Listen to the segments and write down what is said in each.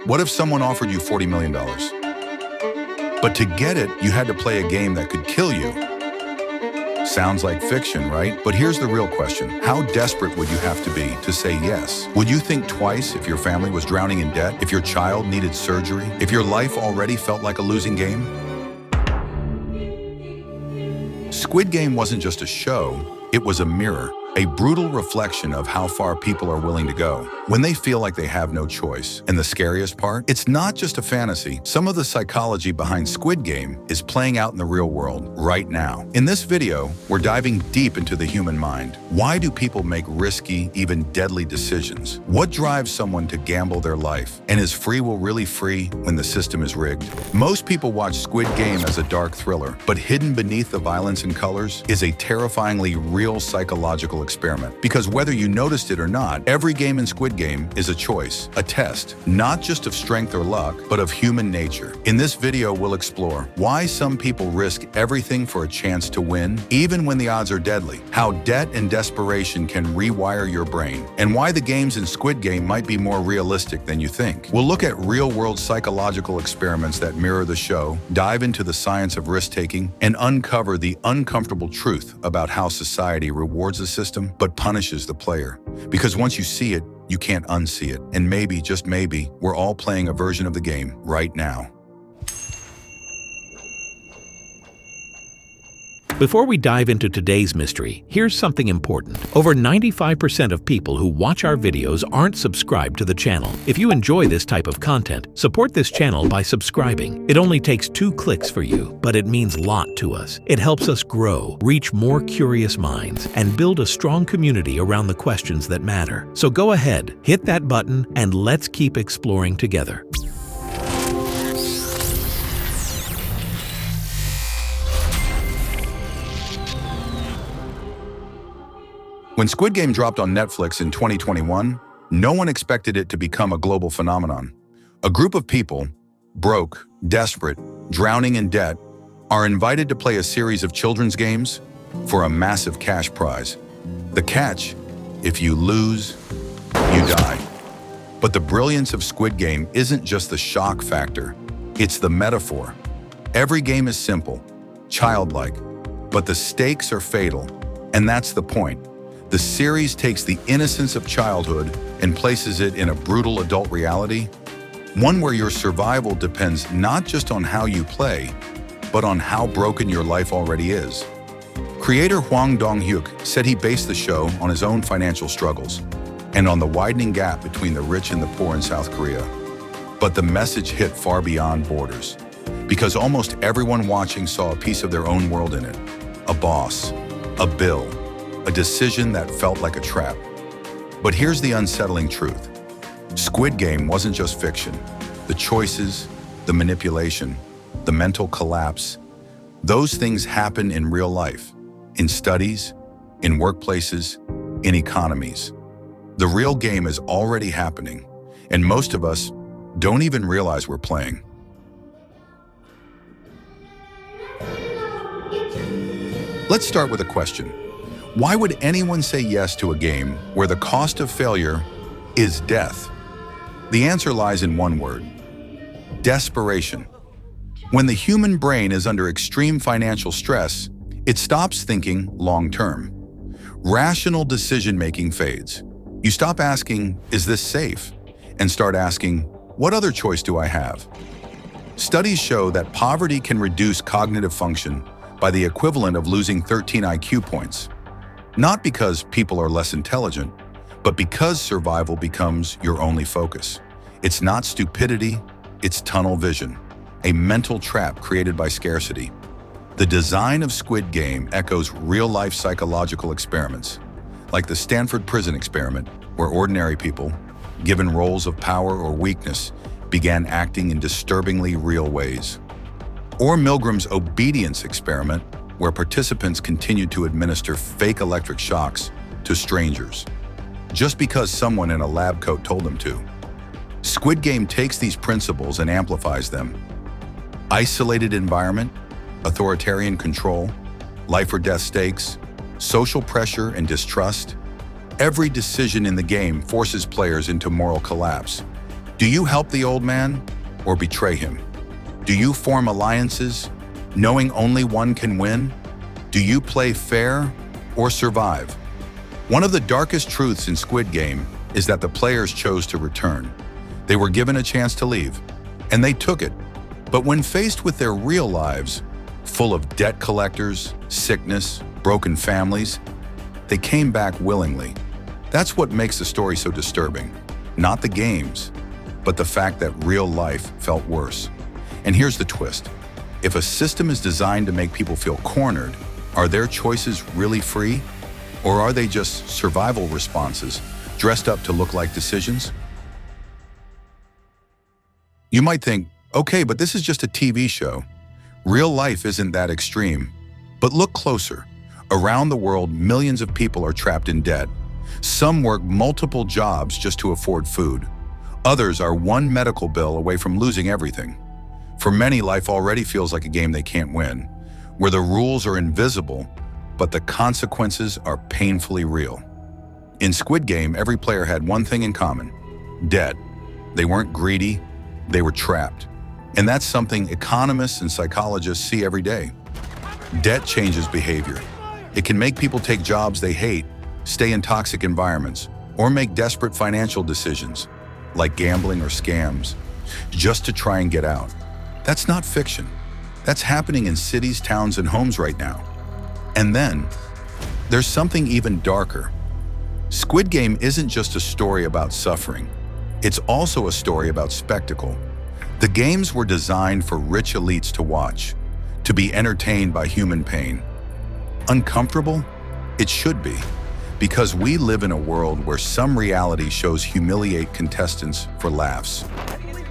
What if someone offered you $40 million? But to get it, you had to play a game that could kill you. Sounds like fiction, right? But here's the real question. How desperate would you have to be to say yes? Would you think twice if your family was drowning in debt? If your child needed surgery? If your life already felt like a losing game? Squid Game wasn't just a show, it was a mirror. A brutal reflection of how far people are willing to go when they feel like they have no choice. And the scariest part? It's not just a fantasy. Some of the psychology behind Squid Game is playing out in the real world right now. In this video, we're diving deep into the human mind. Why do people make risky, even deadly decisions? What drives someone to gamble their life? And is free will really free when the system is rigged? Most people watch Squid Game as a dark thriller, but hidden beneath the violence and colors is a terrifyingly real psychological experiment. Because whether you noticed it or not, every game in Squid Game is a choice, a test, not just of strength or luck, but of human nature. In this video, we'll explore why some people risk everything for a chance to win, even when the odds are deadly, how debt and desperation can rewire your brain, and why the games in Squid Game might be more realistic than you think. We'll look at real-world psychological experiments that mirror the show, dive into the science of risk-taking, and uncover the uncomfortable truth about how society rewards the system but punishes the player. Because once you see it, you can't unsee it. And maybe, just maybe, we're all playing a version of the game right now. Before we dive into today's mystery, here's something important. Over 95% of people who watch our videos aren't subscribed to the channel. If you enjoy this type of content, support this channel by subscribing. It only takes 2 clicks for you, but it means a lot to us. It helps us grow, reach more curious minds, and build a strong community around the questions that matter. So go ahead, hit that button, and let's keep exploring together. When Squid Game dropped on Netflix in 2021, no one expected it to become a global phenomenon. A group of people, broke, desperate, drowning in debt, are invited to play a series of children's games for a massive cash prize. The catch: if you lose, you die. But the brilliance of Squid Game isn't just the shock factor, it's the metaphor. Every game is simple, childlike, but the stakes are fatal, and that's the point. The series takes the innocence of childhood and places it in a brutal adult reality, one where your survival depends not just on how you play, but on how broken your life already is. Creator Hwang Dong-hyuk said he based the show on his own financial struggles and on the widening gap between the rich and the poor in South Korea. But the message hit far beyond borders, because almost everyone watching saw a piece of their own world in it. A boss, a bill, a decision that felt like a trap. But here's the unsettling truth. Squid Game wasn't just fiction. The choices, the manipulation, the mental collapse, those things happen in real life, in studies, in workplaces, in economies. The real game is already happening, and most of us don't even realize we're playing. Let's start with a question. Why would anyone say yes to a game where the cost of failure is death? The answer lies in one word: desperation. When the human brain is under extreme financial stress, it stops thinking long-term. Rational decision-making fades. You stop asking, "Is this safe?" and start asking, "What other choice do I have?" Studies show that poverty can reduce cognitive function by the equivalent of losing 13 IQ points. Not because people are less intelligent, but because survival becomes your only focus. It's not stupidity, it's tunnel vision, a mental trap created by scarcity. The design of Squid Game echoes real-life psychological experiments, like the Stanford Prison Experiment, where ordinary people, given roles of power or weakness, began acting in disturbingly real ways. Or Milgram's Obedience Experiment, where participants continued to administer fake electric shocks to strangers, just because someone in a lab coat told them to. Squid Game takes these principles and amplifies them. Isolated environment, authoritarian control, life or death stakes, social pressure and distrust. Every decision in the game forces players into moral collapse. Do you help the old man or betray him? Do you form alliances, knowing only one can win? Do you play fair or survive? One of the darkest truths in Squid Game is that the players chose to return. They were given a chance to leave, and they took it. But when faced with their real lives, full of debt collectors, sickness, broken families, they came back willingly. That's what makes the story so disturbing. Not the games, but the fact that real life felt worse. And here's the twist. If a system is designed to make people feel cornered, are their choices really free? Or are they just survival responses dressed up to look like decisions? You might think, okay, but this is just a TV show. Real life isn't that extreme. But look closer. Around the world, millions of people are trapped in debt. Some work multiple jobs just to afford food. Others are one medical bill away from losing everything. For many, life already feels like a game they can't win, where the rules are invisible, but the consequences are painfully real. In Squid Game, every player had one thing in common: debt. They weren't greedy, they were trapped. And that's something economists and psychologists see every day. Debt changes behavior. It can make people take jobs they hate, stay in toxic environments, or make desperate financial decisions, like gambling or scams, just to try and get out. That's not fiction. That's happening in cities, towns, and homes right now. And then, there's something even darker. Squid Game isn't just a story about suffering. It's also a story about spectacle. The games were designed for rich elites to watch, to be entertained by human pain. Uncomfortable? It should be, because we live in a world where some reality shows humiliate contestants for laughs,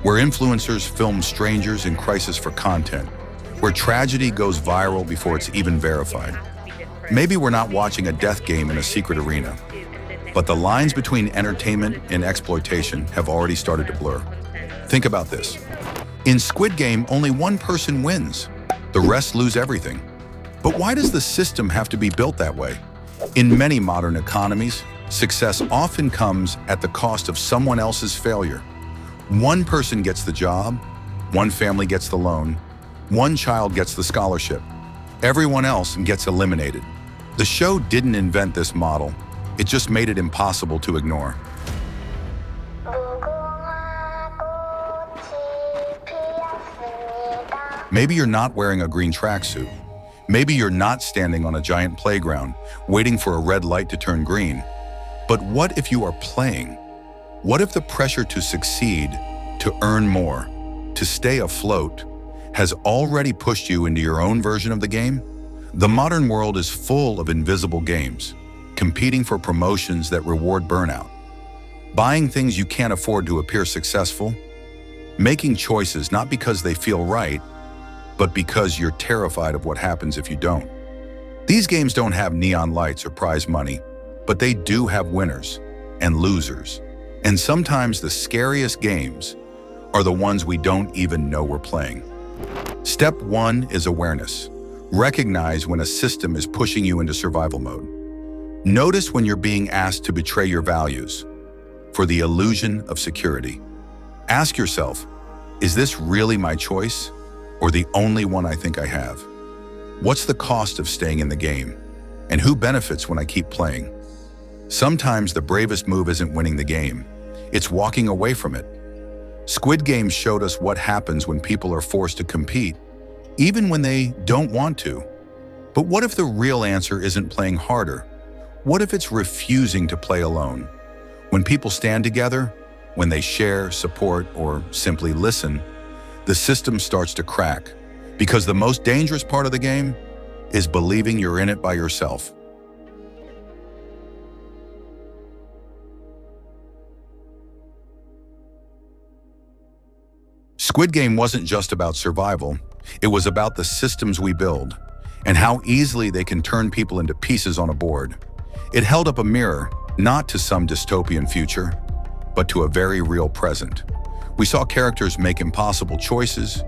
where influencers film strangers in crisis for content, where tragedy goes viral before it's even verified. Maybe we're not watching a death game in a secret arena, but the lines between entertainment and exploitation have already started to blur. Think about this. In Squid Game, only one person wins. The rest lose everything. But why does the system have to be built that way? In many modern economies, success often comes at the cost of someone else's failure. One person gets the job, one family gets the loan, one child gets the scholarship. Everyone else gets eliminated. The show didn't invent this model. It just made it impossible to ignore. Maybe you're not wearing a green tracksuit. Maybe you're not standing on a giant playground, waiting for a red light to turn green. But what if you are playing? What if the pressure to succeed, to earn more, to stay afloat, has already pushed you into your own version of the game? The modern world is full of invisible games, competing for promotions that reward burnout, buying things you can't afford to appear successful, making choices not because they feel right, but because you're terrified of what happens if you don't. These games don't have neon lights or prize money, but they do have winners and losers. And sometimes the scariest games are the ones we don't even know we're playing. Step 1 is awareness. Recognize when a system is pushing you into survival mode. Notice when you're being asked to betray your values for the illusion of security. Ask yourself, is this really my choice, or the only one I think I have? What's the cost of staying in the game? And who benefits when I keep playing? Sometimes the bravest move isn't winning the game. It's walking away from it. Squid Game showed us what happens when people are forced to compete, even when they don't want to. But what if the real answer isn't playing harder? What if it's refusing to play alone? When people stand together, when they share, support, or simply listen, the system starts to crack, because the most dangerous part of the game is believing you're in it by yourself. Squid Game wasn't just about survival, it was about the systems we build, and how easily they can turn people into pieces on a board. It held up a mirror, not to some dystopian future, but to a very real present. We saw characters make impossible choices,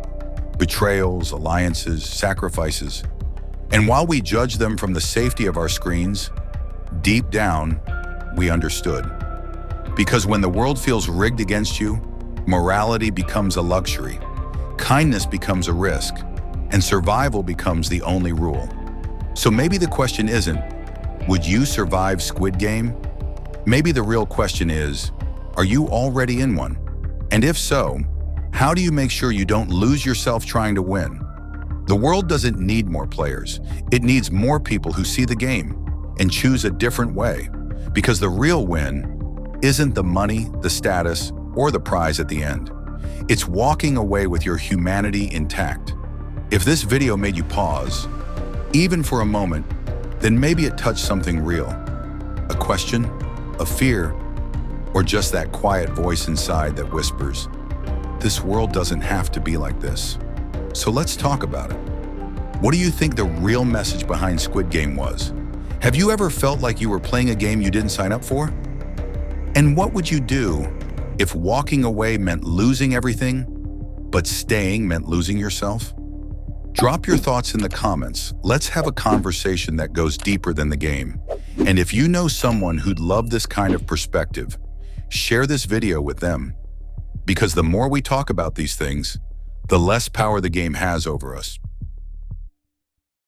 betrayals, alliances, sacrifices. And while we judged them from the safety of our screens, deep down, we understood. Because when the world feels rigged against you, Morality becomes a luxury, kindness becomes a risk, and survival becomes the only rule. So maybe the question isn't, would you survive Squid Game? Maybe the real question is, are you already in one? And if so, how do you make sure you don't lose yourself trying to win? The world doesn't need more players. It needs more people who see the game and choose a different way. Because the real win isn't the money, the status, or the prize at the end. It's walking away with your humanity intact. If this video made you pause, even for a moment, then maybe it touched something real. A question, a fear, or just that quiet voice inside that whispers, this world doesn't have to be like this. So let's talk about it. What do you think the real message behind Squid Game was? Have you ever felt like you were playing a game you didn't sign up for? And what would you do if walking away meant losing everything, but staying meant losing yourself? Drop your thoughts in the comments. Let's have a conversation that goes deeper than the game. And if you know someone who'd love this kind of perspective, share this video with them. Because the more we talk about these things, the less power the game has over us.